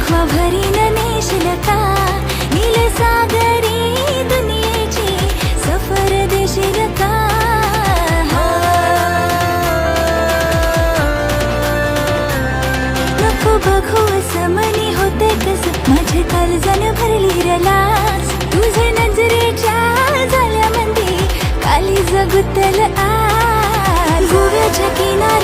केव्हा भरीन नेशील का नील सागरी दुनियेची सफर देशील का. नको बघू असं मनी होते कस माझे काळजान भरली रलास तुझे नजरेच्या झाल्या मंदी काली जगुतल आज गोव्याच्या किनारी